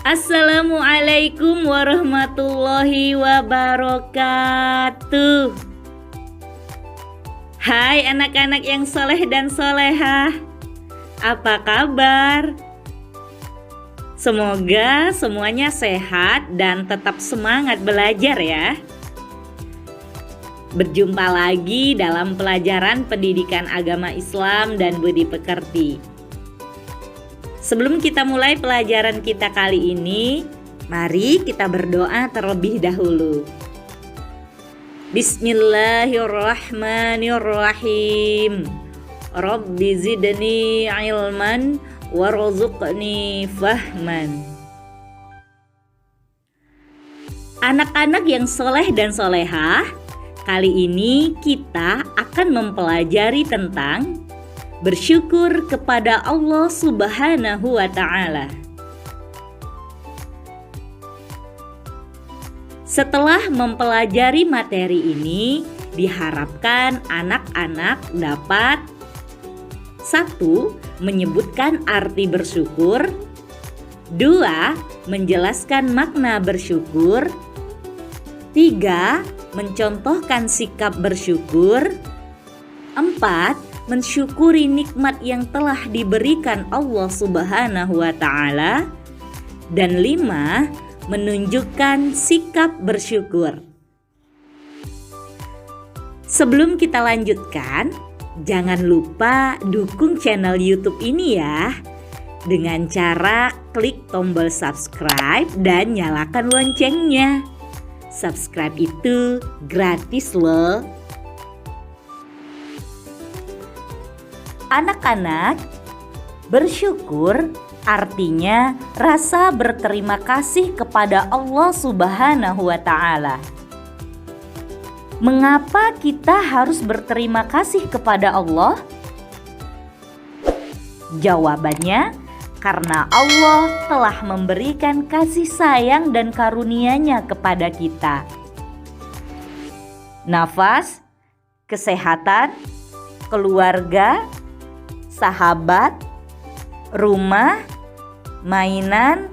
Assalamualaikum warahmatullahi wabarakatuh. Hai anak-anak yang soleh dan solehah, apa kabar? Semoga semuanya sehat dan tetap semangat belajar ya. Berjumpa lagi dalam pelajaran pendidikan agama Islam dan budi pekerti. Sebelum kita mulai pelajaran kita kali ini, mari kita berdoa terlebih dahulu. Bismillahirrahmanirrahim. Rabbi zidni ilman warzuqni fahman. Anak-anak yang soleh dan solehah, kali ini kita akan mempelajari tentang bersyukur kepada Allah Subhanahu wa Ta'ala. Setelah mempelajari materi ini, diharapkan anak-anak dapat 1. Menyebutkan arti bersyukur, 2. Menjelaskan makna bersyukur, 3. Mencontohkan sikap bersyukur, 4. Mensyukuri nikmat yang telah diberikan Allah Subhanahu wa Ta'ala, dan 5. Menunjukkan sikap bersyukur. Sebelum kita lanjutkan, jangan lupa dukung channel YouTube ini ya, dengan cara klik tombol subscribe dan nyalakan loncengnya. Subscribe itu gratis loh. Anak-anak, bersyukur artinya rasa berterima kasih kepada Allah Subhanahu wa Ta'ala. Mengapa kita harus berterima kasih kepada Allah? Jawabannya, karena Allah telah memberikan kasih sayang dan karunia-Nya kepada kita. Nafas, kesehatan, keluarga, sahabat, rumah, mainan,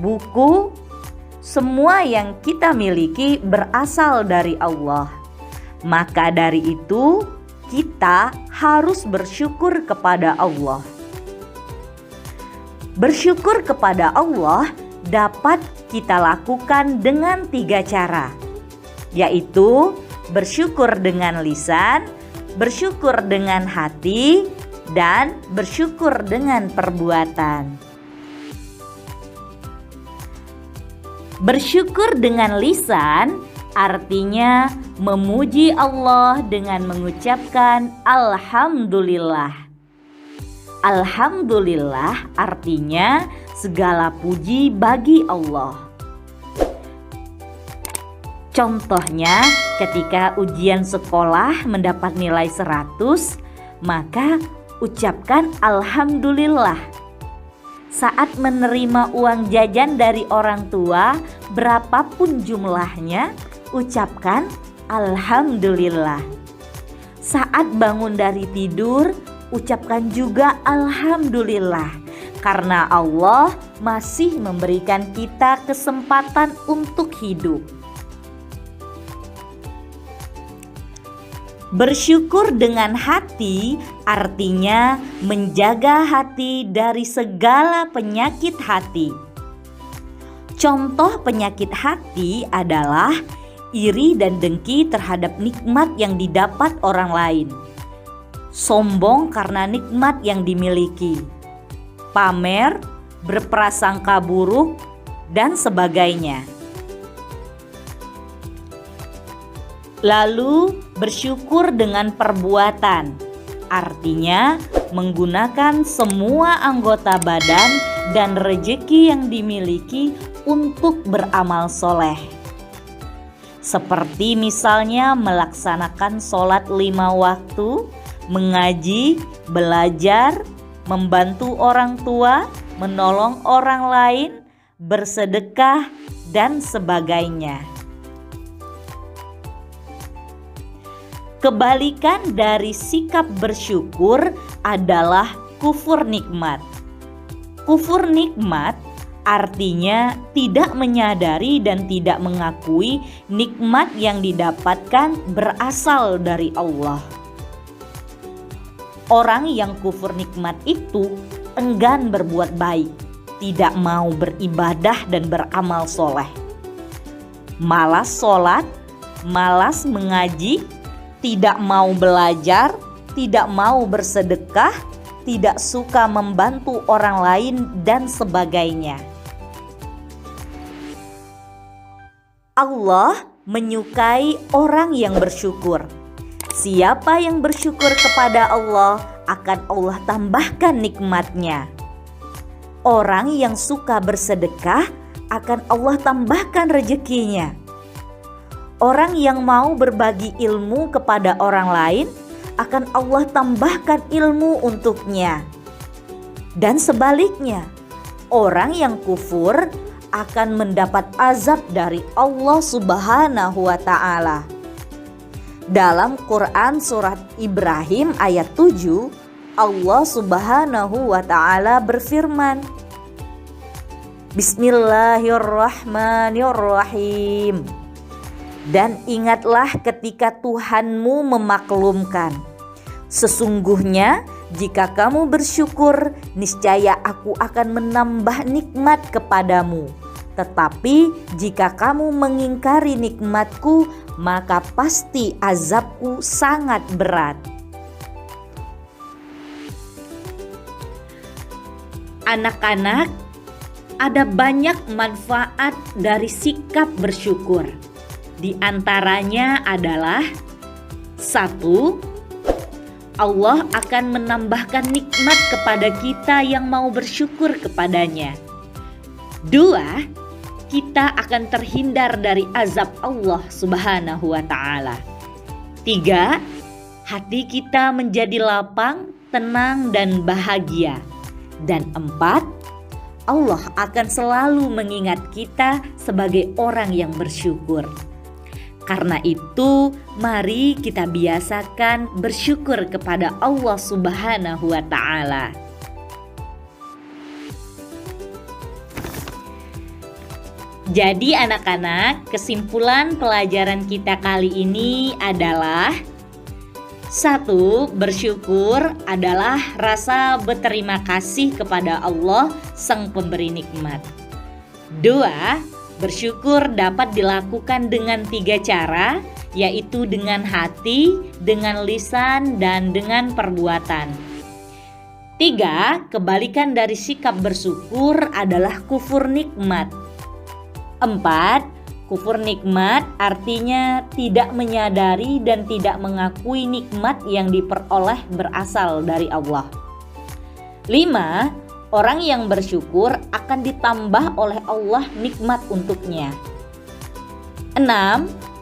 buku, semua yang kita miliki berasal dari Allah. Maka dari itu, kita harus bersyukur kepada Allah. Bersyukur kepada Allah dapat kita lakukan dengan 3 cara, yaitu bersyukur dengan lisan, bersyukur dengan hati, dan bersyukur dengan perbuatan. Bersyukur dengan lisan artinya memuji Allah dengan mengucapkan Alhamdulillah. Alhamdulillah artinya segala puji bagi Allah. Contohnya, ketika ujian sekolah mendapat nilai 100, maka ucapkan Alhamdulillah. Saat menerima uang jajan dari orang tua, berapapun jumlahnya, ucapkan Alhamdulillah. Saat bangun dari tidur, ucapkan juga Alhamdulillah, karena Allah masih memberikan kita kesempatan untuk hidup. Bersyukur dengan hati artinya menjaga hati dari segala penyakit hati. Contoh penyakit hati adalah iri dan dengki terhadap nikmat yang didapat orang lain, sombong karena nikmat yang dimiliki, pamer, berprasangka buruk, dan sebagainya. Lalu bersyukur dengan perbuatan, artinya menggunakan semua anggota badan dan rezeki yang dimiliki untuk beramal soleh. Seperti misalnya melaksanakan sholat 5 waktu, mengaji, belajar, membantu orang tua, menolong orang lain, bersedekah, dan sebagainya. Kebalikan dari sikap bersyukur adalah kufur nikmat. Kufur nikmat Artinya tidak menyadari dan tidak mengakui nikmat yang didapatkan berasal dari Allah. Orang yang kufur nikmat itu enggan berbuat baik, tidak mau beribadah dan beramal soleh. Malas sholat, malas mengaji, tidak mau belajar, tidak mau bersedekah, tidak suka membantu orang lain, dan sebagainya. Allah menyukai orang yang bersyukur. Siapa yang bersyukur kepada Allah, akan Allah tambahkan nikmatnya. Orang yang suka bersedekah, akan Allah tambahkan rezekinya. Orang yang mau berbagi ilmu kepada orang lain, akan Allah tambahkan ilmu untuknya. Dan sebaliknya, orang yang kufur akan mendapat azab dari Allah Subhanahu wa ta'ala. Dalam Quran surat Ibrahim ayat 7, Allah Subhanahu wa ta'ala berfirman, Bismillahirrahmanirrahim. Dan ingatlah ketika Tuhanmu memaklumkan, sesungguhnya jika kamu bersyukur, niscaya aku akan menambah nikmat kepadamu. Tetapi jika kamu mengingkari nikmatku, maka pasti azabku sangat berat. Anak-anak, ada banyak manfaat dari sikap bersyukur. Di antaranya adalah 1. Allah akan menambahkan nikmat kepada kita yang mau bersyukur kepadanya. 2. Kita akan terhindar dari azab Allah Subhanahu wa ta'ala. 3. Hati kita menjadi lapang, tenang, dan bahagia. Dan 4. Allah akan selalu mengingat kita sebagai orang yang bersyukur. Karena itu, mari kita biasakan bersyukur kepada Allah Subhanahu wa ta'ala. Jadi anak-anak, kesimpulan pelajaran kita kali ini adalah 1. Bersyukur adalah rasa berterima kasih kepada Allah, Sang Pemberi nikmat. 2. Bersyukur dapat dilakukan dengan 3 cara, yaitu dengan hati, dengan lisan, dan dengan perbuatan. 3. Kebalikan dari sikap bersyukur adalah kufur nikmat. 4. Kufur nikmat artinya tidak menyadari dan tidak mengakui nikmat yang diperoleh berasal dari Allah. 5. Orang yang bersyukur akan ditambah oleh Allah nikmat untuknya. 6.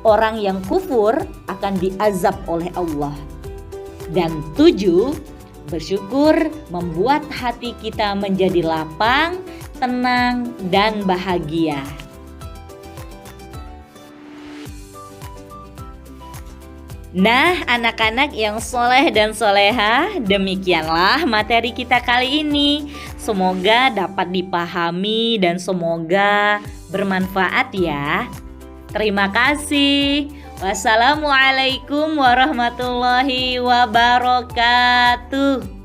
Orang yang kufur akan diazab oleh Allah. Dan 7. Bersyukur membuat hati kita menjadi lapang, tenang, dan bahagia. Nah, anak-anak yang soleh dan soleha, demikianlah materi kita kali ini. Semoga dapat dipahami dan semoga bermanfaat ya. Terima kasih. Wassalamualaikum warahmatullahi wabarakatuh.